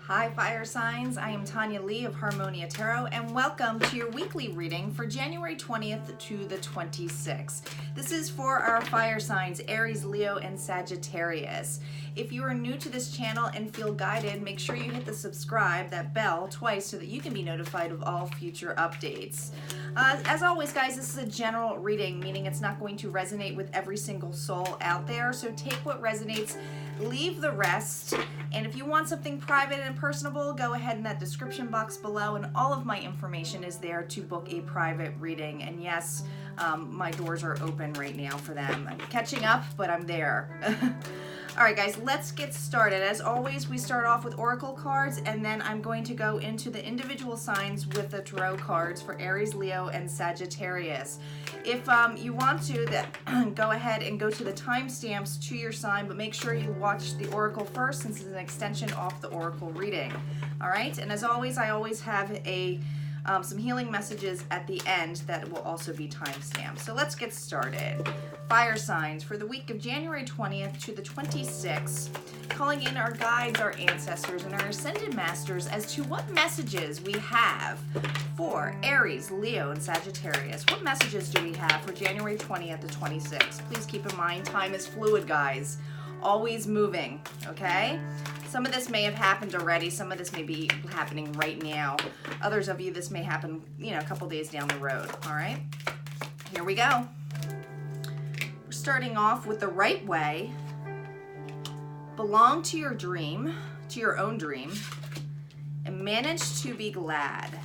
Hi fire signs, I am Tanya Lee of Harmonia Tarot and welcome to your weekly reading for January 20th to the 26th. This is for our fire signs Aries, Leo, and Sagittarius. If you are new to this channel and feel guided, make sure you hit the subscribe, that bell, twice so that you can be notified of all future updates. As always guys, this is a general reading, meaning it's not going to resonate with every single soul out there, so take what resonates, leave the rest. And if you want something private and personable, go ahead in that description box below and all of my information is there to book a private reading. And yes, my doors are open right now for them. I'm catching up, but I'm there. All right, guys, let's get started. As always, we start off with oracle cards, and then I'm going to go into the individual signs with the tarot cards for Aries, Leo, and Sagittarius. If you want to, go ahead and go to the timestamps to your sign, but make sure you watch the oracle first since it's an extension off the oracle reading. All right, and as always, I always have some healing messages at the end that will also be timestamped. So let's get started. Fire signs for the week of January 20th to the 26th, calling in our guides, our ancestors, and our ascended masters as to what messages we have for Aries, Leo, and Sagittarius. What messages do we have for January 20th to 26th? Please keep in mind, time is fluid, guys. Always moving, okay? Some of this may have happened already. Some of this may be happening right now. Others of you, this may happen, a couple days down the road, all right? Here we go. We're starting off with the right way. Belong to your dream, to your own dream, and manage to be glad.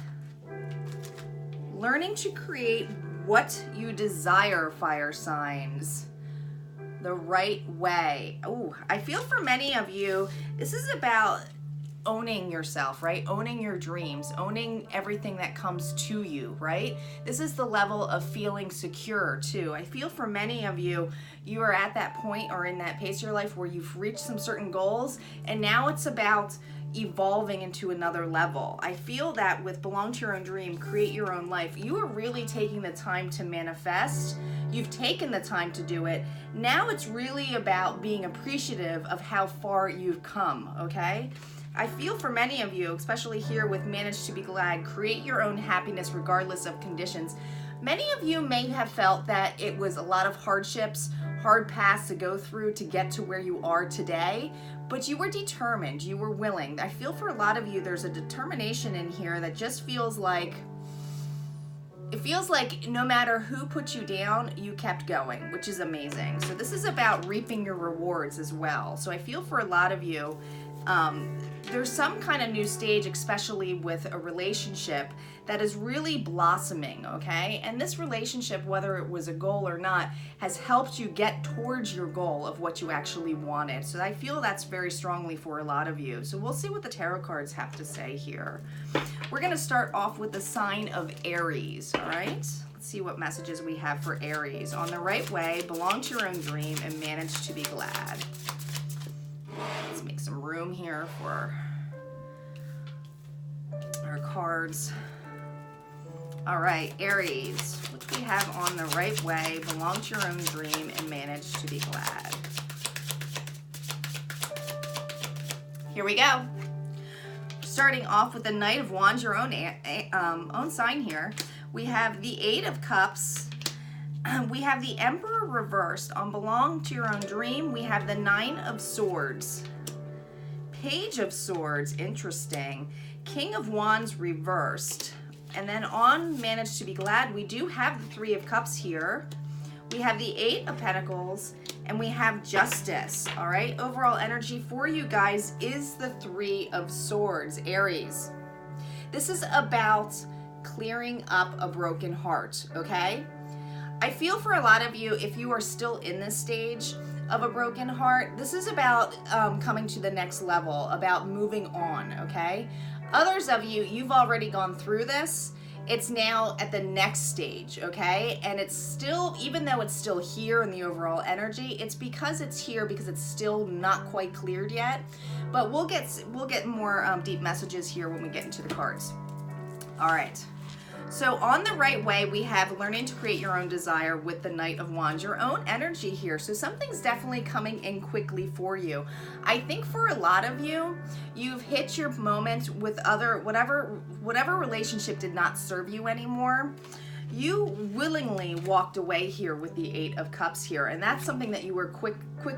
Learning to create what you desire, fire signs. The right way. Oh, I feel for many of you, this is about owning yourself, right? Owning your dreams, owning everything that comes to you, right? This is the level of feeling secure too. I feel for many of you, you are at that point or in that pace of your life where you've reached some certain goals and now it's about evolving into another level. I feel that with belong to your own dream, create your own life, you are really taking the time to manifest. You've taken the time to do it. Now it's really about being appreciative of how far you've come, okay? I feel for many of you, especially here with manage to be glad, create your own happiness regardless of conditions. Many of you may have felt that it was a lot of hardships, hard paths to go through to get to where you are today, but you were determined, you were willing. I feel for a lot of you, there's a determination in here that just feels like, it feels like no matter who put you down, you kept going, which is amazing. So this is about reaping your rewards as well. So I feel for a lot of you, there's some kind of new stage, especially with a relationship that is really blossoming, okay? And this relationship, whether it was a goal or not, has helped you get towards your goal of what you actually wanted. So I feel that's very strongly for a lot of you. So we'll see what the tarot cards have to say here. We're gonna start off with the sign of Aries, all right? Let's see what messages we have for Aries. On the right way, belong to your own dream, and manage to be glad. Let's make some room here for our cards. All right, Aries, what do we have on the right way? Belong to your own dream and manage to be glad. Here we go. Starting off with the Knight of Wands, your own sign here. We have the Eight of Cups. We have the Emperor reversed. On belong to your own dream, we have the Nine of Swords. Page of Swords, interesting. King of Wands reversed. And then on manage to be glad, we do have the Three of Cups here. We have the Eight of Pentacles, and we have Justice, all right? Overall energy for you guys is the Three of Swords, Aries. This is about clearing up a broken heart, okay? I feel for a lot of you, if you are still in this stage of a broken heart, this is about coming to the next level, about moving on, okay? Others of you, you've already gone through this. It's now at the next stage, okay? And it's still, even though it's still here in the overall energy, it's because it's here because it's still not quite cleared yet. But we'll get more deep messages here when we get into the cards. All right. So on the right way, we have learning to create your own desire with the Knight of Wands, your own energy here. So something's definitely coming in quickly for you. I think for a lot of you, you've hit your moment with whatever relationship did not serve you anymore. You willingly walked away here with the Eight of Cups here, and that's something that you were quick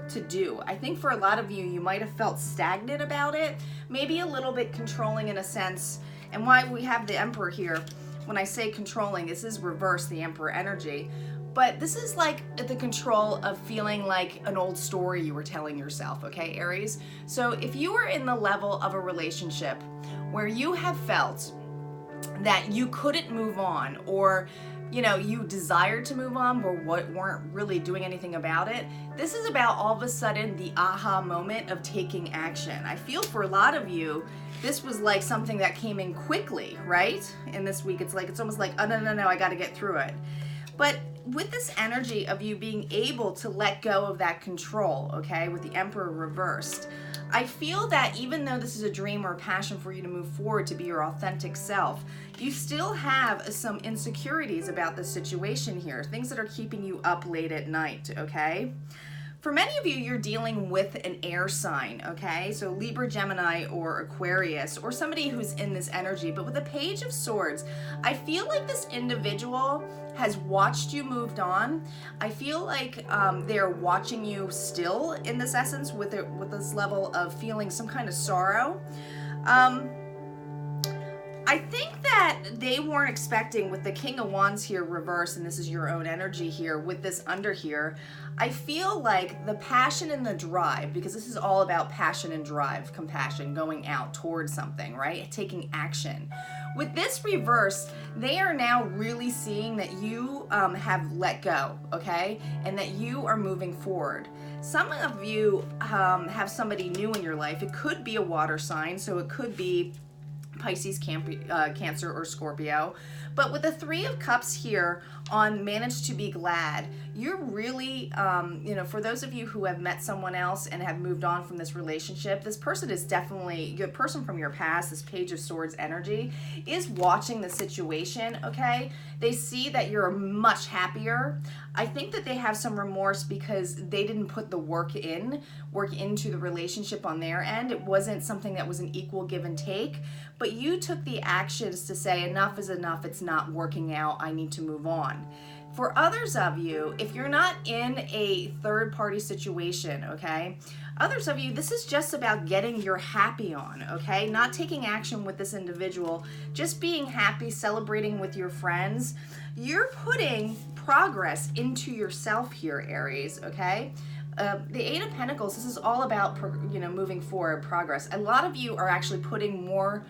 to do. I think for a lot of you, you might have felt stagnant about it, maybe a little bit controlling in a sense. And why we have the Emperor here, when I say controlling, this is reverse, the Emperor energy. But this is like the control of feeling like an old story you were telling yourself, okay, Aries? So if you were in the level of a relationship where you have felt that you couldn't move on, or you desired to move on but weren't really doing anything about it, this is about all of a sudden the aha moment of taking action. I feel for a lot of you, this was like something that came in quickly, right? In this week, it's almost like, oh, no, I got to get through it. But with this energy of you being able to let go of that control, okay, with the Emperor reversed, I feel that even though this is a dream or a passion for you to move forward to be your authentic self, you still have some insecurities about the situation here, things that are keeping you up late at night, okay? For many of you, you're dealing with an air sign, okay? So Libra, Gemini, or Aquarius, or somebody who's in this energy. But with the Page of Swords, I feel like this individual has watched you moved on. I feel like they're watching you still in this essence with this level of feeling some kind of sorrow. I think that they weren't expecting, with the King of Wands here reversed, and this is your own energy here with this under here, I feel like the passion and the drive, because this is all about passion and drive, compassion, going out towards something, right? Taking action. With this reverse, they are now really seeing that you have let go, okay? And that you are moving forward. Some of you have somebody new in your life. It could be a water sign, so it could be Pisces, Cancer, or Scorpio. But with the Three of Cups here on Manage to Be Glad, you're really, for those of you who have met someone else and have moved on from this relationship, this person is definitely, your person from your past, this Page of Swords energy, is watching the situation, okay? They see that you're much happier. I think that they have some remorse because they didn't put the work into the relationship on their end. It wasn't something that was an equal give and take, but you took the actions to say enough is enough, it's not working out, I need to move on. For others of you, if you're not in a third party situation, okay, others of you, this is just about getting your happy on, okay? Not taking action with this individual, just being happy, celebrating with your friends. You're putting progress into yourself here, Aries, okay? The Eight of Pentacles, this is all about, moving forward, progress. A lot of you are actually putting more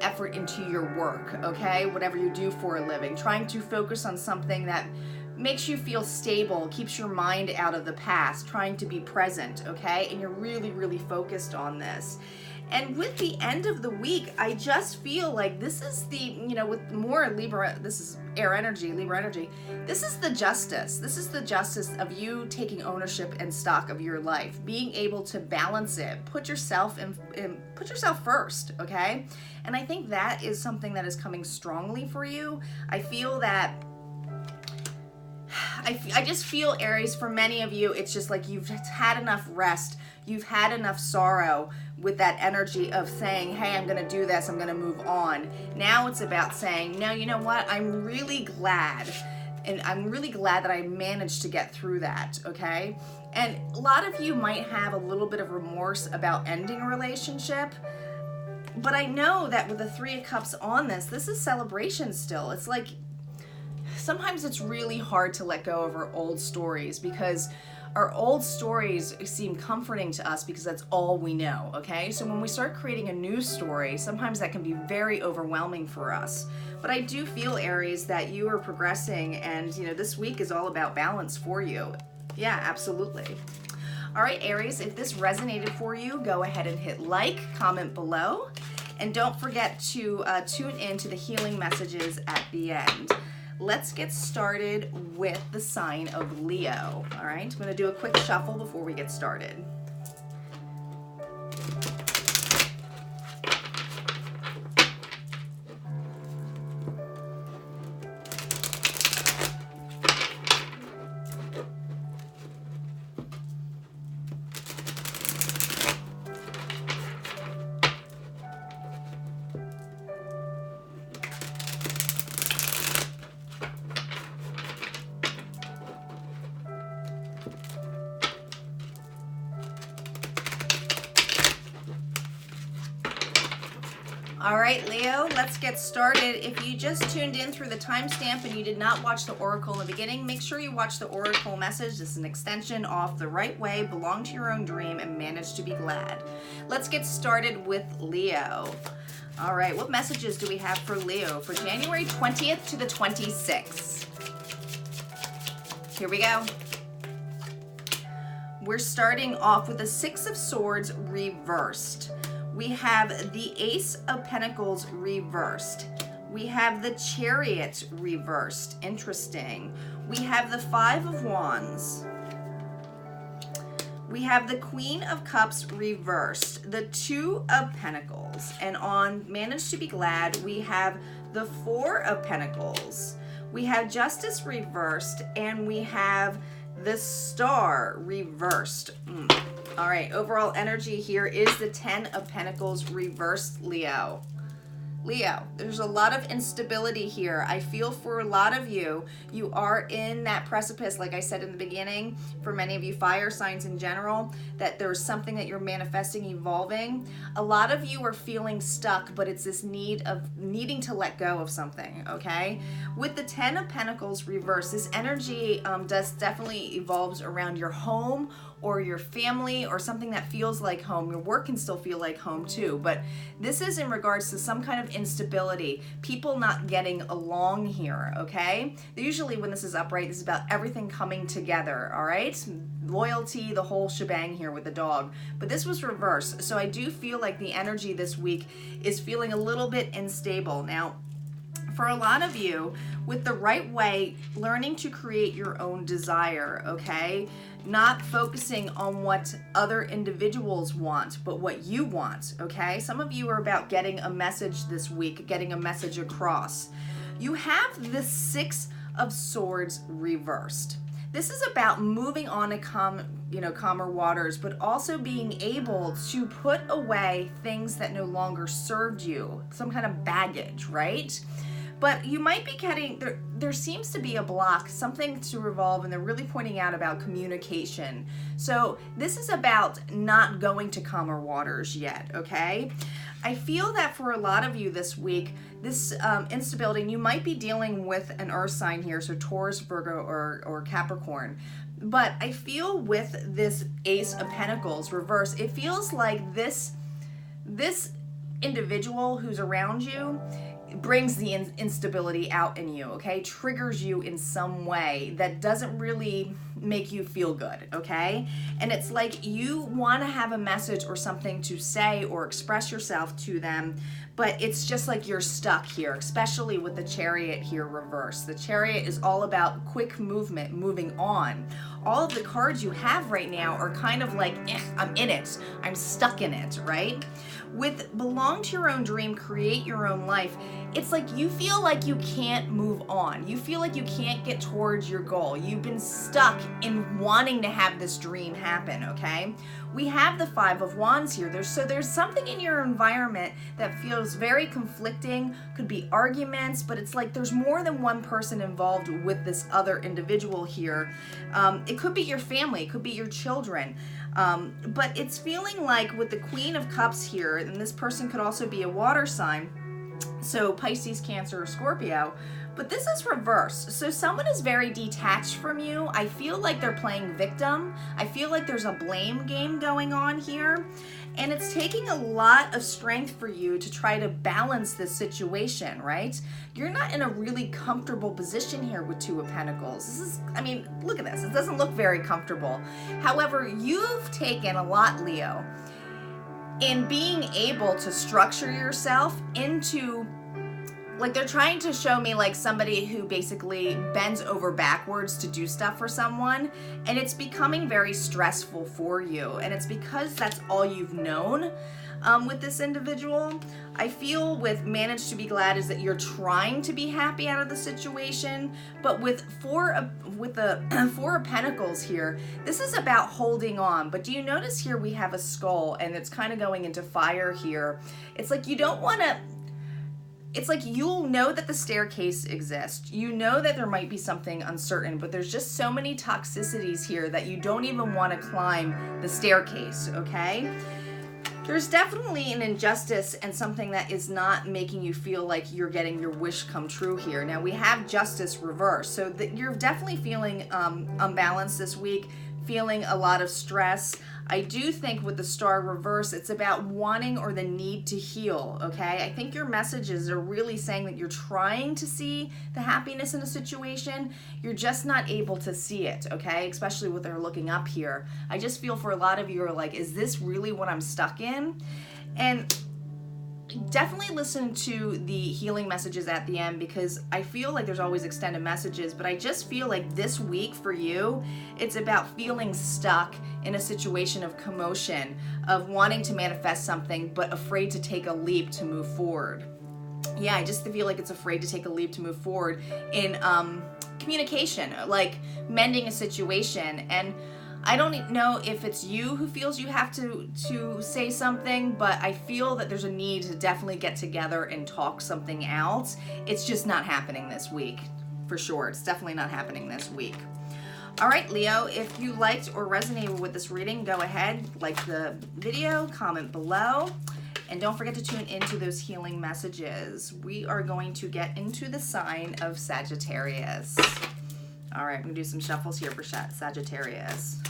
effort into your work, okay? Whatever you do for a living, trying to focus on something that makes you feel stable, keeps your mind out of the past, trying to be present, okay? And you're really, really focused on this. And with the end of the week, I just feel like this is the, with more Libra, this is air energy, Libra energy, this is the justice. This is the justice of you taking ownership and stock of your life, being able to balance it, put yourself first, okay? And I think that is something that is coming strongly for you. I feel that I just feel, Aries, for many of you, it's just like you've had enough rest, you've had enough sorrow with that energy of saying, hey, I'm gonna do this, I'm gonna move on. Now it's about saying, no, you know what, I'm really glad, and I'm really glad that I managed to get through that, okay? And a lot of you might have a little bit of remorse about ending a relationship, but I know that with the Three of Cups on this is celebration still. It's like, sometimes it's really hard to let go of our old stories because our old stories seem comforting to us because that's all we know, okay? So when we start creating a new story, sometimes that can be very overwhelming for us. But I do feel, Aries, that you are progressing, and this week is all about balance for you. Yeah, absolutely. All right, Aries, if this resonated for you, go ahead and hit like, comment below, and don't forget to tune in to the healing messages at the end. Let's get started with the sign of Leo. All right, I'm going to do a quick shuffle before we get started. All right, Leo, let's get started. If you just tuned in through the timestamp and you did not watch the oracle in the beginning, make sure you watch the oracle message. This is an extension off The Right Way, Belong to Your Own Dream, and Manage to Be Glad. Let's get started with Leo. All right, what messages do we have for Leo for January 20th to the 26th? Here we go. We're starting off with the Six of Swords reversed. We have the Ace of Pentacles reversed. We have the Chariot reversed. Interesting. We have the Five of Wands. We have the Queen of Cups reversed. The Two of Pentacles. And on Manage to Be Glad, we have the Four of Pentacles. We have Justice reversed, and we have the Star reversed. All right, overall energy here is the Ten of Pentacles reversed, Leo. Leo, there's a lot of instability here. I feel for a lot of you, you are in that precipice, like I said in the beginning, for many of you fire signs in general, that there's something that you're manifesting, evolving. A lot of you are feeling stuck, but it's this needing to let go of something, okay? With the Ten of Pentacles reversed, this energy does definitely evolves around your home or your family or something that feels like home. Your work can still feel like home too, but this is in regards to some kind of instability, people not getting along here, okay? Usually when this is upright, this is about everything coming together, all right? Loyalty, the whole shebang here with the dog. But this was reversed, so I do feel like the energy this week is feeling a little bit unstable. Now, for a lot of you, with the right way, learning to create your own desire, okay? Not focusing on what other individuals want, but what you want, okay? Some of you are about getting a message this week, getting a message across. You have the Six of Swords reversed. This is about moving on to calmer waters, but also being able to put away things that no longer served you, some kind of baggage, right? But you might be getting, there seems to be a block, something to revolve, and they're really pointing out about communication. So this is about not going to calmer waters yet, okay? I feel that for a lot of you this week, this instability, and you might be dealing with an earth sign here, so Taurus, Virgo, or Capricorn. But I feel with this Ace of Pentacles reverse, it feels like this individual who's around you brings the instability out in you, okay? Triggers you in some way that doesn't really make you feel good, okay? And it's like you want to have a message or something to say or express yourself to them, but it's just like you're stuck here, especially with the Chariot here reversed. The Chariot is all about quick movement, moving on. All of the cards you have right now are kind of like, I'm in it, I'm stuck in it, right? With Belong to Your Own Dream, Create Your Own Life, it's like you feel like you can't move on. You feel like you can't get towards your goal. You've been stuck in wanting to have this dream happen, okay? We have the Five of Wands here. There's something in your environment that feels very conflicting, could be arguments, but it's like there's more than one person involved with this other individual here. It could be your family, it could be your children. But it's feeling like with the Queen of Cups here, and this person could also be a water sign, so Pisces, Cancer, or Scorpio, but this is reversed. So someone is very detached from you. I feel like they're playing victim. I feel like there's a blame game going on here. And it's taking a lot of strength for you to try to balance this situation, right? You're not in a really comfortable position here with Two of Pentacles. This is, I mean, look at this. It doesn't look very comfortable. However, you've taken a lot, Leo, in being able to structure yourself into, like, they're trying to show me like somebody who basically bends over backwards to do stuff for someone, and it's becoming very stressful for you, and it's because that's all you've known with this individual. I feel with Manage to Be Glad is that you're trying to be happy out of the situation, but with the Four of Pentacles here, this is about holding on. But do you notice here we have a skull, and it's kind of going into fire here. It's like you don't want to, it's like you'll know that the staircase exists. You know that there might be something uncertain, but there's just so many toxicities here that you don't even want to climb the staircase, okay? There's definitely an injustice and something that is not making you feel like you're getting your wish come true here. Now we have justice reversed, so that you're definitely feeling unbalanced this week, feeling a lot of stress. I do think with the star reverse, it's about wanting or the need to heal, okay? I think your messages are really saying that you're trying to see the happiness in a situation. You're just not able to see it, okay? Especially with they're looking up here. I just feel for a lot of you are like, is this really what I'm stuck in? And definitely listen to the healing messages at the end, because I feel like there's always extended messages, but I just feel like this week for you, it's about feeling stuck in a situation of commotion, of wanting to manifest something, but afraid to take a leap to move forward. Yeah, I just feel like it's afraid to take a leap to move forward in communication, like mending a situation. And I don't know if it's you who feels you have to say something, but I feel that there's a need to definitely get together and talk something out. It's just not happening this week, for sure. It's definitely not happening this week. All right, Leo, if you liked or resonated with this reading, go ahead, like the video, comment below, and don't forget to tune into those healing messages. We are going to get into the sign of Sagittarius. All right, I'm gonna do some shuffles here for Sagittarius.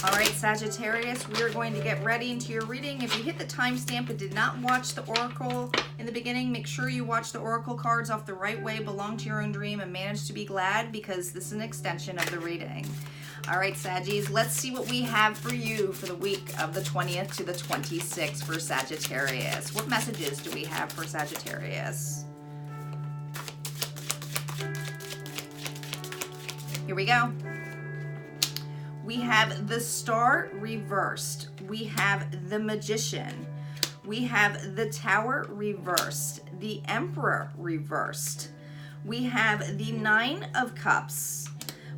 All right, Sagittarius, we are going to get ready into your reading. If you hit the timestamp and did not watch the oracle in the beginning, make sure you watch the oracle cards off the right way, belong to your own dream, and manage to be glad, because this is an extension of the reading. All right, Saggies, let's see what we have for you for the week of the 20th to the 26th for Sagittarius. What messages do we have for Sagittarius? Here we go. We have the Star reversed. We have the Magician. We have the Tower reversed. The Emperor reversed. We have the Nine of Cups.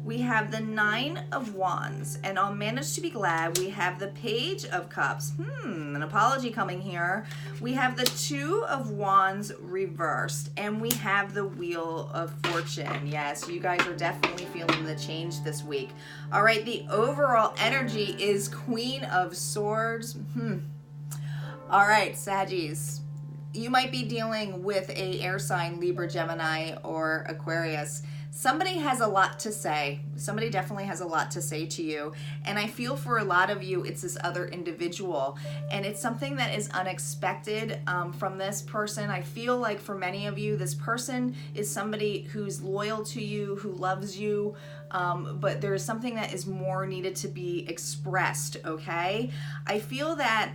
We have the Nine of Wands. And I'll manage to be glad. We have the Page of Cups. An apology coming here. We have the Two of Wands reversed. And we have the Wheel of Fortune. Yes, you guys are definitely feeling the change this week. All right, the overall energy is Queen of Swords. All right, Saggies. You might be dealing with a air sign, Libra, Gemini, or Aquarius. Somebody has a lot to say. Somebody definitely has a lot to say to you. And I feel for a lot of you, it's this other individual. And it's something that is unexpected from this person. I feel like for many of you, this person is somebody who's loyal to you, who loves you, but there is something that is more needed to be expressed, okay? I feel that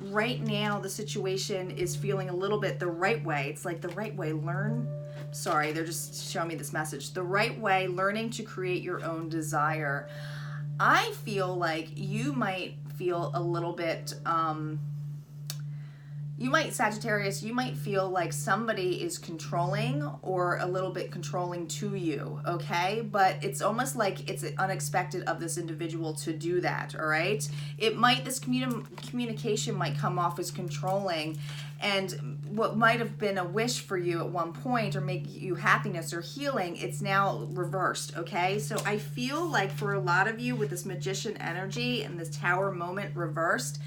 right now the situation is feeling a little bit the right way. It's like the right way, sorry, they're just showing me this message. The right way, learning to create your own desire. I feel like you might feel a little bit, Sagittarius, you might feel like somebody is controlling or a little bit controlling to you, okay? But it's almost like it's unexpected of this individual to do that, all right? This communication might come off as controlling, and what might have been a wish for you at one point or make you happiness or healing, it's now reversed, okay? So I feel like for a lot of you with this Magician energy and this Tower moment reversed,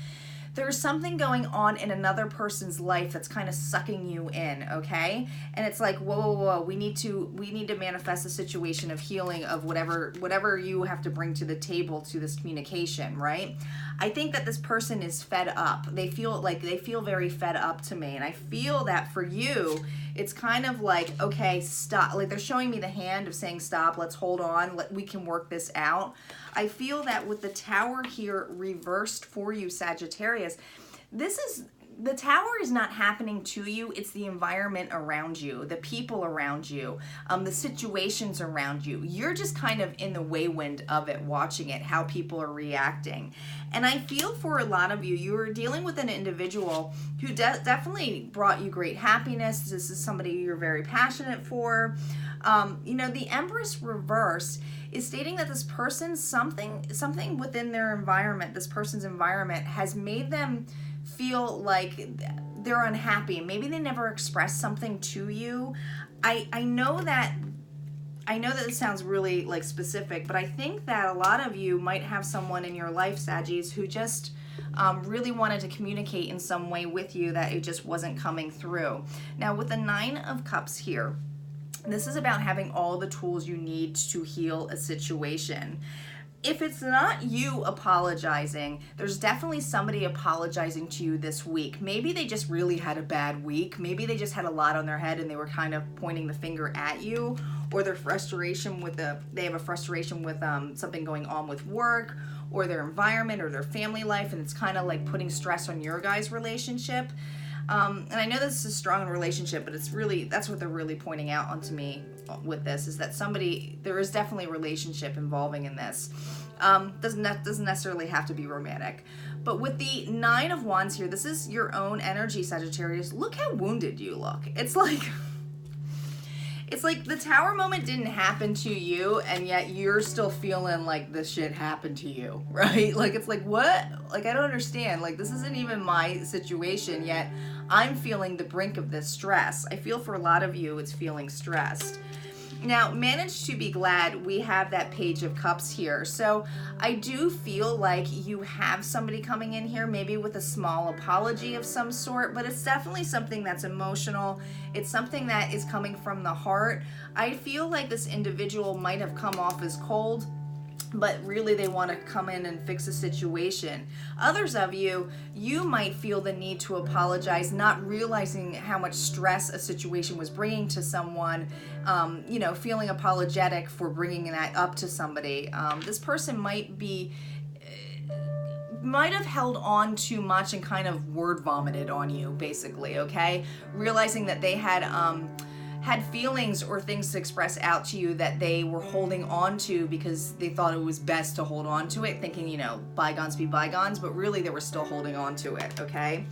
there's something going on in another person's life that's kind of sucking you in, okay? And it's like, whoa, we need to manifest a situation of healing of whatever you have to bring to the table to this communication, right? I think that this person is fed up. They feel very fed up to me. And I feel that for you, it's kind of like, okay, stop. Like they're showing me the hand of saying, stop, let's hold on, we can work this out. I feel that with the Tower here reversed for you, Sagittarius, this is the tower is not happening to you. It's the environment around you, the people around you, the situations around you. You're just kind of in the wavewind of it, watching it, how people are reacting. And I feel for a lot of you, you are dealing with an individual who definitely brought you great happiness. This is somebody you're very passionate for. You know, the Empress reverse is stating that this person, something within their environment, this person's environment, has made them feel like they're unhappy. Maybe they never expressed something to you. I know that this sounds really like specific, but I think that a lot of you might have someone in your life, Saggies, who just really wanted to communicate in some way with you that it just wasn't coming through. Now with the 9 of Cups here, this is about having all the tools you need to heal a situation. If it's not you apologizing, there's definitely somebody apologizing to you this week. Maybe they just really had a bad week. Maybe they just had a lot on their head and they were kind of pointing the finger at you, or their frustration with they have a frustration with something going on with work or their environment or their family life, and it's kind of like putting stress on your guys' relationship. And I know this is strong in a relationship, but it's really, that's what they're really pointing out onto me with this, is that there is definitely a relationship involving in this. Doesn't necessarily have to be romantic. But with the 9 of Wands here, this is your own energy, Sagittarius. Look how wounded you look. It's like the tower moment didn't happen to you, and yet you're still feeling like this shit happened to you, right? Like, it's like, what? Like, I don't understand. Like, this isn't even my situation, yet I'm feeling the brink of this stress. I feel for a lot of you, it's feeling stressed. Now, manage to be glad, we have that Page of Cups here. So I do feel like you have somebody coming in here, maybe with a small apology of some sort, but it's definitely something that's emotional. It's something that is coming from the heart. I feel like this individual might have come off as cold, but really they want to come in and fix a situation. Others of you, you might feel the need to apologize, not realizing how much stress a situation was bringing to someone, you know, feeling apologetic for bringing that up to somebody. This person might have held on too much and kind of word vomited on you, basically, okay? Realizing that they had feelings or things to express out to you that they were holding on to because they thought it was best to hold on to it, thinking, you know, bygones be bygones, but really they were still holding on to it, okay?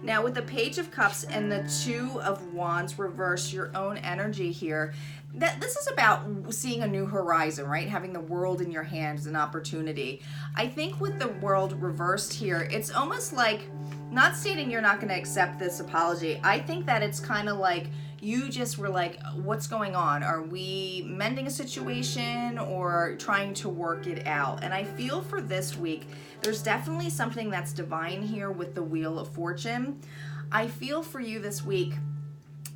Now with the Page of Cups and the 2 of Wands reverse, your own energy here, this is about seeing a new horizon, right? Having the world in your hands, an opportunity. I think with the world reversed here, it's almost like, not stating you're not going to accept this apology. I think that it's kind of like you just were like, what's going on? Are we mending a situation or trying to work it out? And I feel for this week, there's definitely something that's divine here with the Wheel of Fortune. I feel for you this week,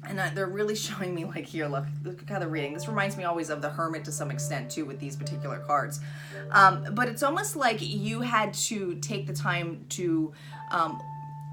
and they're really showing me, like, here, look how they're reading. This reminds me always of the Hermit to some extent too with these particular cards. But it's almost like you had to take the time to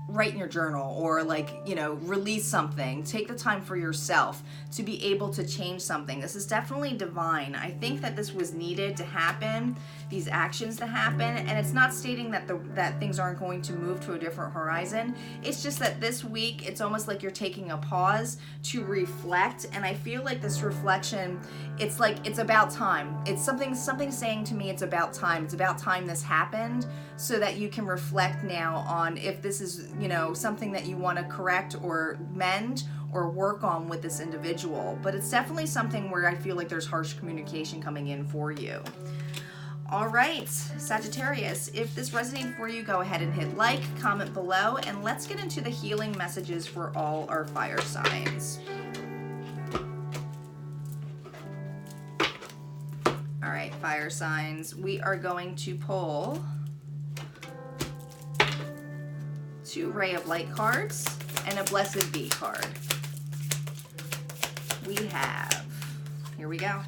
write in your journal, or like, you know, release something. Take the time for yourself to be able to change something. This is definitely divine. I think that this was needed to happen, these actions to happen, and it's not stating that that things aren't going to move to a different horizon. It's just that this week, it's almost like you're taking a pause to reflect, and I feel like this reflection, it's like, it's about time. It's something saying to me, it's about time. It's about time this happened, so that you can reflect now on if this is, you know, something that you want to correct or mend or work on with this individual. But it's definitely something where I feel like there's harsh communication coming in for you. All right, Sagittarius, if this resonated for you, go ahead and hit like, comment below, and let's get into the healing messages for all our fire signs. All right, fire signs, we are going to pull 2 Ray of Light cards and a Blessed Bee card. We have, here we go,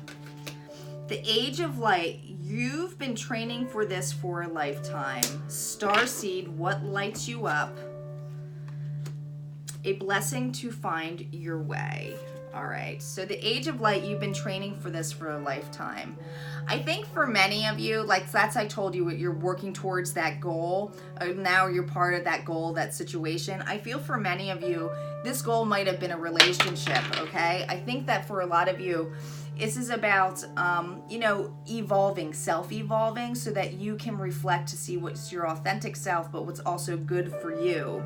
the Age of Light. You've been training for this for a lifetime. Starseed, what lights you up? A blessing to find your way. All right, so the Age of Light, you've been training for this for a lifetime. I think for many of you, like that's I told you, you're working towards that goal. Now you're part of that goal, that situation. I feel for many of you, this goal might have been a relationship, okay? I think that for a lot of you, this is about, you know, evolving, self-evolving, so that you can reflect to see what's your authentic self, but what's also good for you.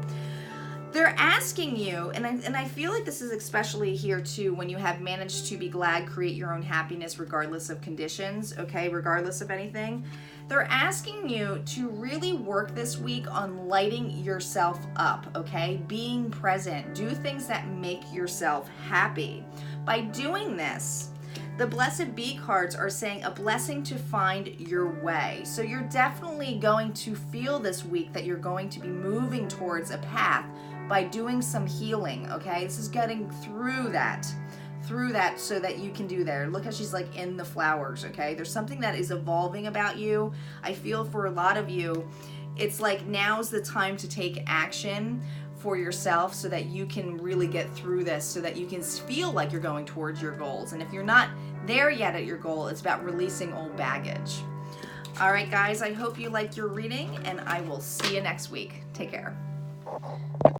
They're asking you, and I feel like this is especially here too, when you have managed to be glad, create your own happiness regardless of conditions, okay, regardless of anything. They're asking you to really work this week on lighting yourself up, okay? Being present. Do things that make yourself happy. By doing this, the Blessed Bee cards are saying a blessing to find your way. So you're definitely going to feel this week that you're going to be moving towards a path by doing some healing, okay? This is getting through that so that you can do there. Look how she's like in the flowers, okay? There's something that is evolving about you. I feel for a lot of you, it's like now's the time to take action for yourself so that you can really get through this, so that you can feel like you're going towards your goals. And if you're not there yet at your goal, it's about releasing old baggage. All right, guys, I hope you liked your reading, and I will see you next week. Take care.